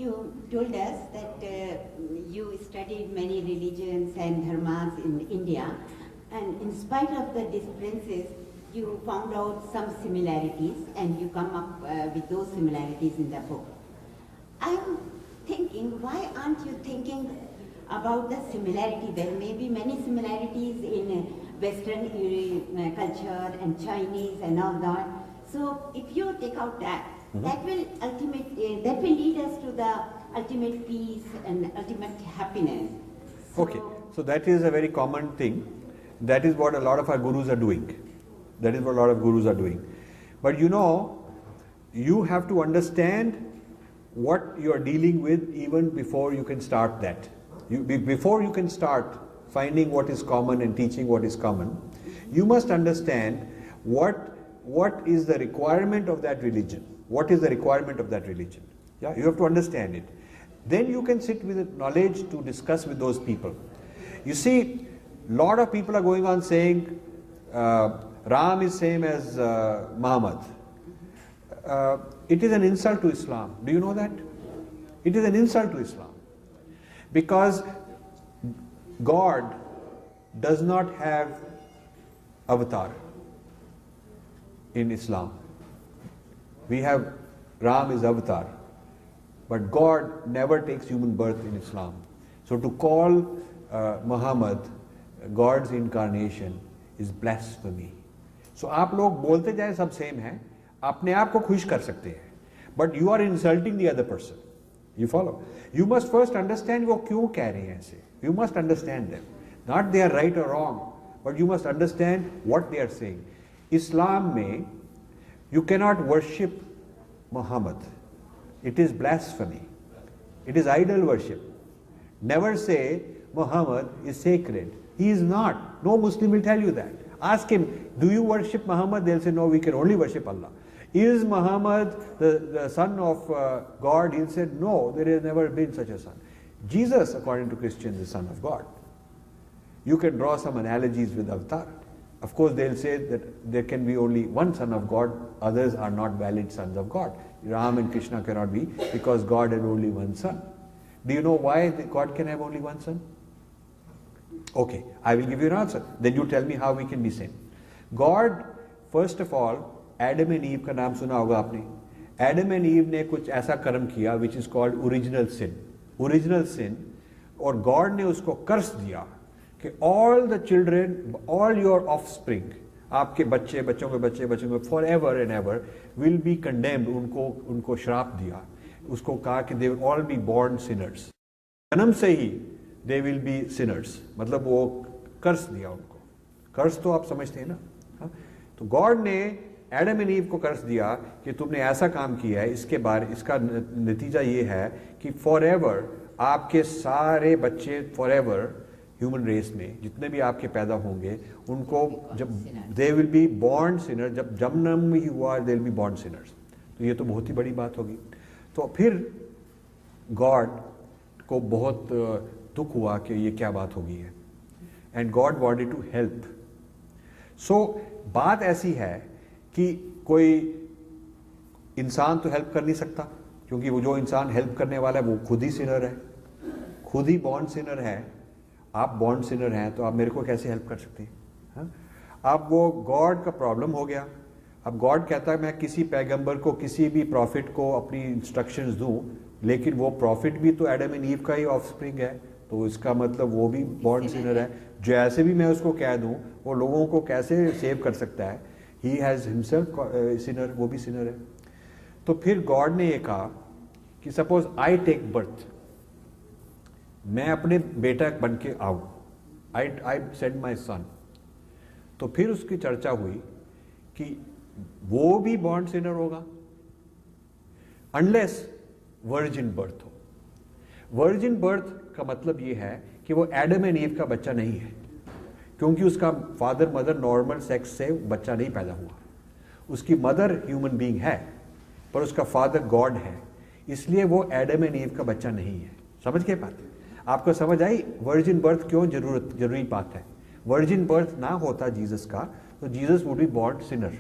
You told us that you studied many religions and dharmas in India, and in spite of the differences, you found out some similarities, and you come up with those similarities in the book. I'm thinking, why aren't you thinking about the similarity? There may be many similarities in Western culture and Chinese and all that. So if you take out that, that will lead us to the ultimate peace and ultimate happiness. Okay, so that is a very common thing. That is what a lot of our gurus are doing. That is what a lot of gurus are doing. But you know, you have to understand what you are dealing with even before you can start that. Before you can start finding what is common and teaching what is common, you must understand what is the requirement of that religion. What is the requirement of that religion? Yeah, you have to understand it. Then you can sit with knowledge to discuss with those people. You see, a lot of people are going on saying Ram is same as Muhammad. It is an insult to Islam. Do you know that? It is an insult to Islam. Because God does not have avatar in Islam. We have Ram is avatar, but God never takes human birth in Islam. So to call Muhammad God's incarnation is blasphemy. So आप लोग बोलते जाए सब same है, अपने आप को खुश कर सकते हैं, but you are insulting the other person. You follow? You must first understand वो क्यों कह रहे हैं ऐसे. You must understand them. Not they are right or wrong, but you must understand what they are saying. Islam में you cannot worship Muhammad. It is blasphemy. It is idol worship. Never say Muhammad is sacred. He is not. No Muslim will tell you that. Ask him, do you worship Muhammad? They'll say, no, we can only worship Allah. Is Muhammad the son of God? He'll say, no, there has never been such a son. Jesus, according to Christians, is the son of God. You can draw some analogies with Avatar. Of course, they'll say that there can be only one son of God, others are not valid sons of God. Ram and Krishna cannot be because God had only one son. Do you know why God can have only one son? Okay, I will give you an answer. Then you tell me how we can be same. God, first of all, Adam and Eve का नाम सुना होगा आपने. Adam and Eve ने कुछ ऐसा कर्म किया which is called original sin. Original sin, और God ने उसको कर्स दिया कि all the children, all your offspring, आपके बच्चे, बच्चों के बच्चे, बच्चों के forever and ever will be condemned. उनको श्राप दिया. उसको कहा कि they will all be born sinners. जन्म से ही they will be sinners. मतलब वो कर्स दिया उनको. कर्स तो आप समझते हैं ना? हाँ? तो गॉड ने एडम एंड ईव को कर्स दिया कि तुमने ऐसा काम किया है, इसके बारे इसका नतीजा ये है कि फॉरएवर आपके सारे बच्चे फॉरएवर ह्यूमन रेस में जितने भी आपके पैदा होंगे उनको जब they will be born Sinner, जब जन्म ही हुआ they will be born Sinners. तो ये तो बहुत ही बड़ी बात होगी. तो फिर गॉड को बहुत दुख हुआ कि ये क्या बात होगी है, and God wanted to help. So बात ऐसी है कि कोई इंसान तो हेल्प कर नहीं सकता, क्योंकि वो जो इंसान हेल्प करने वाला है वो खुद ही सिनर है, खुद ही बॉर्न सिनर है. आप बॉर्न सिनर हैं तो आप मेरे को कैसे हेल्प कर सकते हैं? हाँ? अब वो गॉड का प्रॉब्लम हो गया. अब गॉड कहता है मैं किसी पैगंबर को, किसी भी प्रॉफिट को अपनी इंस्ट्रक्शंस दूं, लेकिन वो प्रॉफिट भी तो एडम एंड ईव का ही ऑफस्प्रिंग है, तो इसका मतलब वो भी बॉर्न सिनर है. जैसे भी मैं उसको कह दूं वो लोगों को कैसे सेव कर सकता है? ही हैज़ हिमसेल्फ सिनर, वो भी सिनर है. तो फिर गॉड ने ये कहा कि सपोज आई टेक बर्थ, मैं अपने बेटा बन के आऊँ, आई सेंड माई सन. तो फिर उसकी चर्चा हुई कि वो भी बॉर्न सिनर होगा अनलेस वर्जिन बर्थ हो. वर्जिन बर्थ का मतलब ये है कि वो एडम एंड ईव का बच्चा नहीं है, क्योंकि उसका फादर मदर नॉर्मल सेक्स से बच्चा नहीं पैदा हुआ. उसकी मदर ह्यूमन बीइंग है पर उसका फादर गॉड है, इसलिए वो एडम एंड ईव का बच्चा नहीं है. समझ के बात? आपको समझ आई वर्जिन बर्थ क्यों जरूरी बात है? वर्जिन बर्थ ना होता जीसस का तो Jesus would be born Sinner.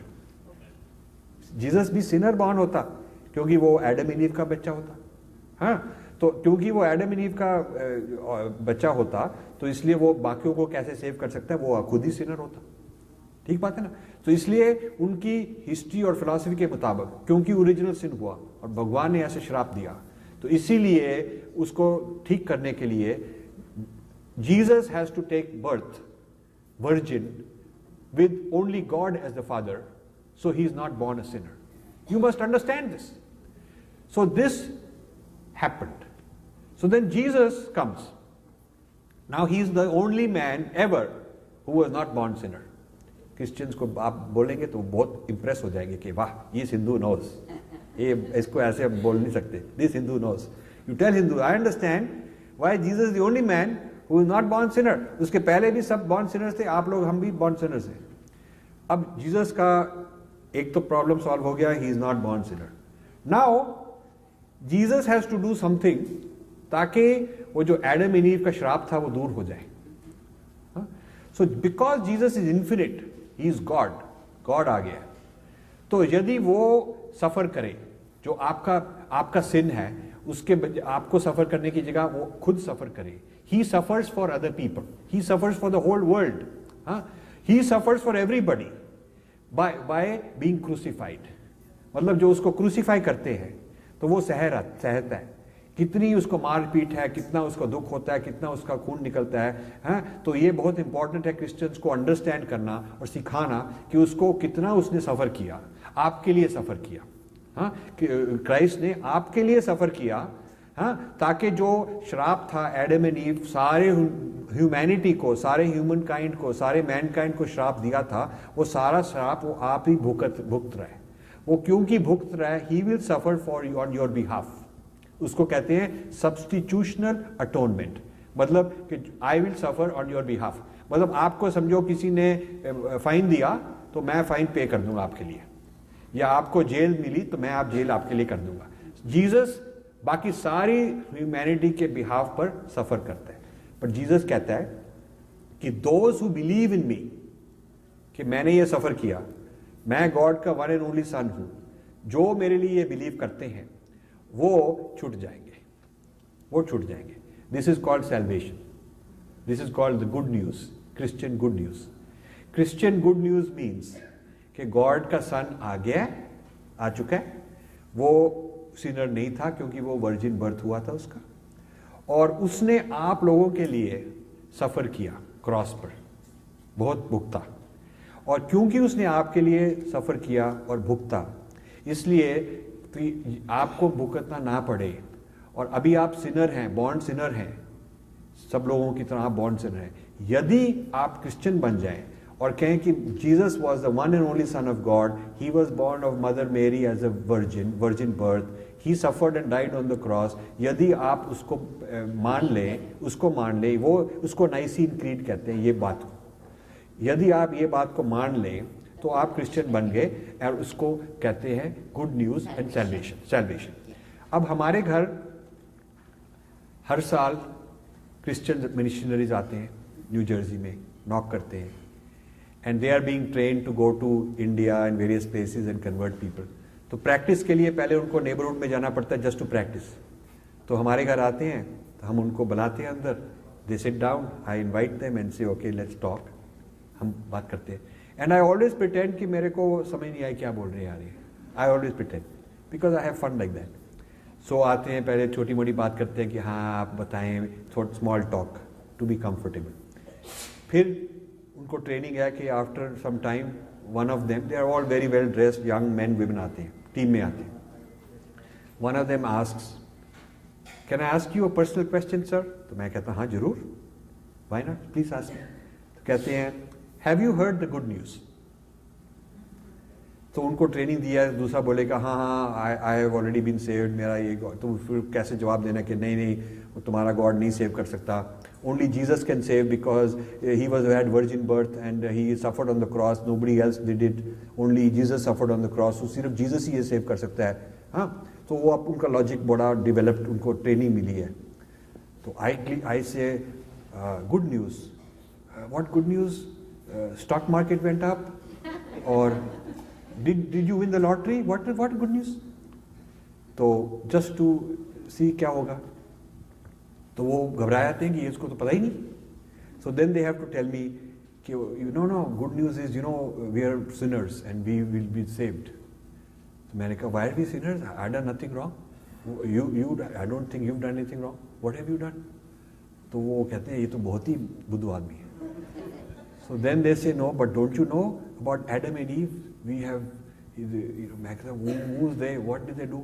Jesus भी सिनर बॉर्न होता क्योंकि वो एडम एंड ईव का बच्चा होता. हाँ, तो क्योंकि वो एडम एंड ईव का बच्चा होता, तो इसलिए वो बाकियों को कैसे सेव कर सकता है, वो खुद ही सिनर होता। ठीक बात है ना। तो इसलिए उनकी हिस्ट्री और फिलॉसफी के मुताबिक, क्योंकि ओरिजिनल सिन हुआ और भगवान ने ऐसे श्राप दिया, तो इसीलिए उसको ठीक करने के लिए Jesus has to take birth virgin with only God as the father, so he is not born a sinner. You must understand this. So this happened. So then Jesus comes. Now he is the only man ever who was not born sinner. Christians को आप बोलेंगे तो बहुत impress हो जाएंगे कि वाह, ये Hindu knows. ये इसको ऐसे हम बोल नहीं सकते. This Hindu knows. You tell Hindu, I understand why Jesus is the only man who is not born sinner. उसके पहले भी सब born sinners थे, आप लोग हम भी born sinners हैं. अब जीसस का एक तो प्रॉब्लम सॉल्व हो गया, he is not born sinner. Now Jesus has to do something ताकि वो जो एडम एंड ईव का श्राप था वो दूर हो जाए. So because Jesus is infinite, he is God, God आ गया. तो यदि वो सफर करे, जो आपका सिन है उसके आपको सफर करने की जगह वो खुद सफर करे. He suffers for other people. He suffers for the whole world. He suffers for everybody by being crucified. मतलब जो उसको क्रूसीफाई करते हैं तो वो सहता है. कितनी उसको मारपीट है, कितना उसको दुख होता है, कितना उसका खून निकलता है. तो ये बहुत इंपॉर्टेंट है क्रिश्चियंस को अंडरस्टैंड करना और सिखाना कि उसको कितना उसने सफ़र किया, आपके लिए सफ़र किया. क्राइस्ट ने आपके लिए सफ़र किया, ताकि जो श्राप था एडम एंड ईव, सारे ह्यूमैनिटी को, सारे ह्यूमन काइंड को, सारे मैन काइंड को श्राप दिया था, वो सारा श्राप वो आप ही भुगत रहे. वो क्योंकि भुगत रहा है, he will suffer for you on your behalf. उसको कहते हैं सब्स्टिट्यूशनल अटोनमेंट. मतलब कि I will suffer on your behalf. मतलब आपको समझो किसी ने फाइन दिया तो मैं फाइन पे कर दूंगा आपके लिए, या आपको जेल मिली तो मैं आप जेल आपके लिए कर दूंगा. जीसस बाकी सारी ह्यूमैनिटी के बिहाफ पर सफर करता है. पर जीसस कहता है कि दोज हु बिलीव इन मी, कि मैंने ये सफर किया, मैं गॉड का वन एंड ओनली सन हूं, जो मेरे लिए ये बिलीव करते हैं वो छूट जाएंगे, वो छूट जाएंगे. This is called salvation. This is called the good news, Christian good news. Christian good news means कि गॉड का सन आ गया, आ चुका है. वो सिनर नहीं था क्योंकि वो वर्जिन बर्थ हुआ था उसका, और उसने आप लोगों के लिए सफ़र किया क्रॉस पर, बहुत भुगता. और क्योंकि उसने आपके लिए सफ़र किया और भुगता, इसलिए तो आपको भुगतना ना पड़े. और अभी आप सिनर हैं, बॉर्न सिनर हैं, सब लोगों की तरह आप बॉर्न सिनर हैं. यदि आप क्रिश्चियन बन जाएं और कहें कि Jesus was the one and only son of God, he was born of mother Mary as a virgin birth, he suffered and died on the cross. यदि आप उसको मान लें, वो उसको नाइसीन क्रीड कहते हैं ये बात को. यदि आप ये बात को मान लें तो आप क्रिश्चियन बन गए, और उसको कहते हैं गुड न्यूज़ एंड सैल्वेशन. अब हमारे घर हर साल क्रिश्चियन मिशनरीज आते हैं न्यू जर्सी में, नॉक करते हैं, and they are being trained to go to India and various places and convert people. तो प्रैक्टिस के लिए पहले उनको नेबरहुड में जाना पड़ता है, जस्ट टू प्रैक्टिस. तो हमारे घर आते हैं तो हम उनको बुलाते हैं अंदर, they sit down, I invite them and से ओके लेट्स टॉक. हम बात करते हैं, एंड आई ऑलवेज प्रिटेंड कि मेरे को समझ नहीं आई क्या बोल रहे हैं यार ये. I always pretend because I have fun like that. So आते हैं, पहले छोटी मोटी बात करते हैं कि हाँ आप बताएं, थोड़ा small talk to be comfortable. फिर उनको ट्रेनिंग है कि after some time one of them, they are all very well dressed young man women आते हैं, टीम में आते हैं. One of them asks, can I ask you a personal question sir? तो मैं कहता हूँ हाँ जरूर, व्हाई नॉट, प्लीज आस्क. तो कहते हैं have you heard the good news? तो उनको ट्रेनिंग दिया है, दूसरा बोलेगा हाँ I have already been saved, मेरा ये. तो फिर कैसे जवाब देना कि नहीं तुम्हारा गॉड नहीं सेव कर सकता. Only Jesus can save because he had virgin birth and he suffered on the cross. Nobody else did it. Only Jesus suffered on the cross. So सिर्फ Jesus ही ये सेव कर सकता है. हाँ, तो वो अब उनका लॉजिक बड़ा डेवलप्ड, उनको ट्रेनिंग मिली है. तो I say good news. What good news? Stock market went up, or did you win the lottery? What good news? So just to सी क्या होगा, तो वो घबरा जाते हैं कि इसको तो पता ही नहीं. So then they have to tell me कि you know good news is you know we are sinners and we will be saved. तो मैंने कहा why are we sinners, I done nothing wrong, you I don't think you done anything wrong, what have you done. तो वो कहते हैं ये तो बहुत ही बुद्धू आदमी है. So then they say no, but don't you know about Adam and Eve? We have, मैं कहता हूँ who's they? What did they do?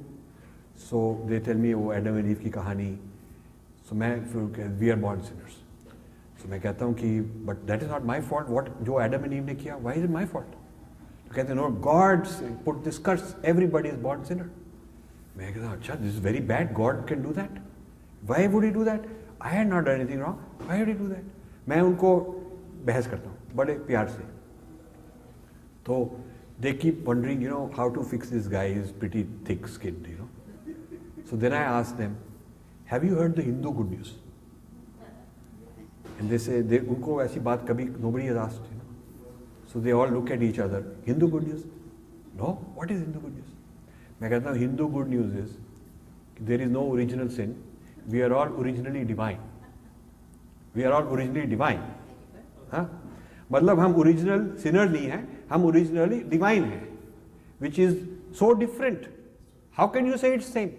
So they tell me वो Adam and Eve की कहानी. So मैं फिर we are born sinners. So मैं कहता हूँ कि but that is not my fault. What जो Adam and Eve ने किया, why is it my fault? तो कहते हैं no, God put this curse. Everybody is born sinner. मैं कहता हूँ अच्छा, this is very bad. God can do that. Why would he do that? I had not done anything wrong. Why would he do that? मैं उनको बहस करता हूँ बड़े प्यार से. तो they keep wondering, you know, how to fix this guy. He's pretty thick-skinned, you know. So then I ask them, have you heard the Hindu good news? And they say, उनको ऐसी बात कभी nobody has asked, you know. So they all look at each other. Hindu good news? No. What is Hindu good news? मैं कहता हूँ Hindu good news is there is no original sin. We are all originally divine. We are all originally divine. हाँ, मतलब हम original Sinner नहीं हैं, हम originally divine हैं, which is so different. How can you say it's same?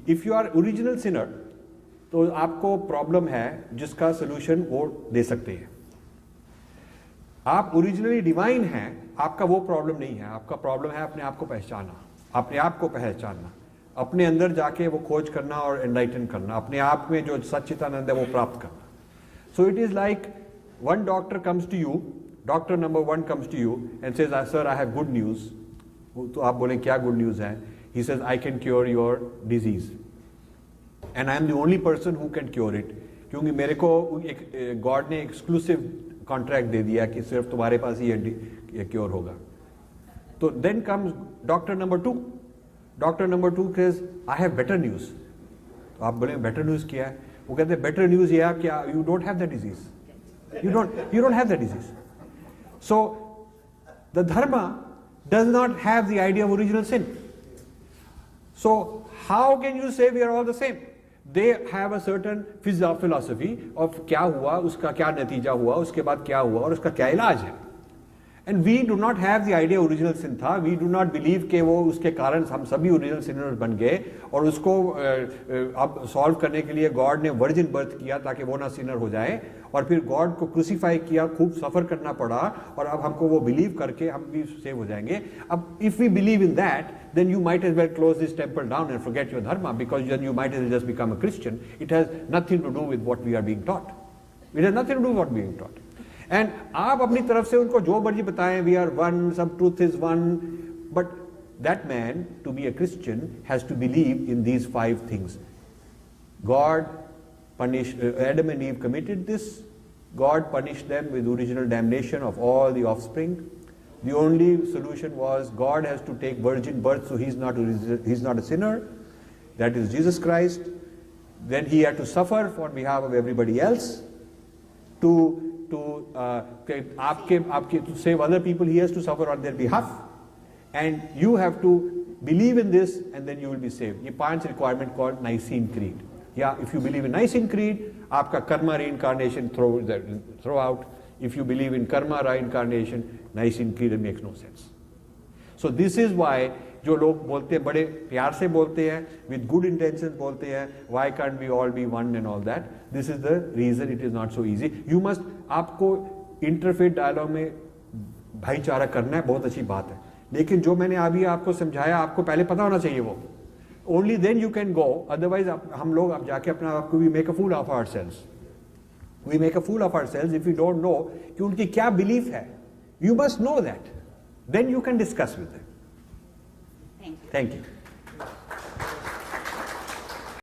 If you are original sinner तो आपको problem है जिसका सोल्यूशन वो दे सकते हैं. आप ओरिजिनली डिवाइन हैं, आपका वो प्रॉब्लम नहीं है. आपका प्रॉब्लम है अपने आप को पहचानना, अपने आप को पहचानना, अपने अंदर जाके वो खोज करना और एनलाइटन करना, अपने आप में जो सच्चिदानंद है वो प्राप्त करना. So it is like one doctor comes to you, doctor number 1 comes to you and says, sir, I have good news. तो आप बोले क्या good news है? He says, I can cure your disease. And I am the only person who can cure it. क्योंकि मेरे को एक God ने exclusive contract दे दिया कि सिर्फ तुम्हारे पास ही ये cure होगा. तो then comes doctor number 2. Doctor number 2 says, I have better news. तो आप बोले better news क्या है? वो कहते हैं बेटर न्यूज ये है क्या, you don't have the disease, you don't have the disease. So the dharma does not have the idea of original sin. So how can you say we are all the same? They have a certain philosophy of क्या हुआ, उसका क्या नतीजा हुआ, उसके बाद क्या हुआ और उसका क्या इलाज है. And we do not have the idea original sin था. वी डू नॉट बिलीव कि वो उसके कारण हम सभी ओरिजिनल सिनर्स बन गए और उसको अब सॉल्व करने के लिए गॉड ने वर्जिन बर्थ किया ताकि वो ना सिनर हो जाए, और फिर गॉड को क्रूसीफाई किया, खूब सफर करना पड़ा, और अब हमको वो बिलीव करके हम भी सेव हो जाएंगे. अब if we believe in that then you might as well close this temple down and forget your dharma, because then you might as well just become a Christian. It has nothing to do with what we are being taught. It has nothing to do with what we are being taught. And आप अपनी तरफ से उनको जो मर्जी बताएं, we are one, some truth is one, but that man, to be a Christian, has to believe in these 5 things. God punished, Adam and Eve committed this. God punished them with original damnation of all the offspring. The only solution was God has to take virgin birth, so he's not a sinner. That is Jesus Christ. Then he had to suffer on behalf of everybody else. To save other people, he has to suffer on their behalf. And you have to believe in this, and then you will be saved. ये 5 requirement called Nicene Creed. Yeah, if you believe in Nicene Creed, आपका karma reincarnation throw out. If you believe in karma reincarnation, Nicene Creed makes no sense. So this is why जो लोग बोलते हैं, बड़े प्यार से बोलते हैं, with good intentions बोलते हैं, why can't we all be one and all that? This is the reason it is not so easy. You must, आपको interfaith dialogue में भाईचारा करना है, बहुत अच्छी बात है, लेकिन जो मैंने अभी आपको समझाया आपको पहले पता होना चाहिए वो. Only then you can go. Otherwise हम लोग अब जाके अपना आपको we make a fool of ourselves. We make a fool of ourselves if we don't know कि उनकी क्या belief है. You must know that. Then you can discuss with them. Thank you. Thank you.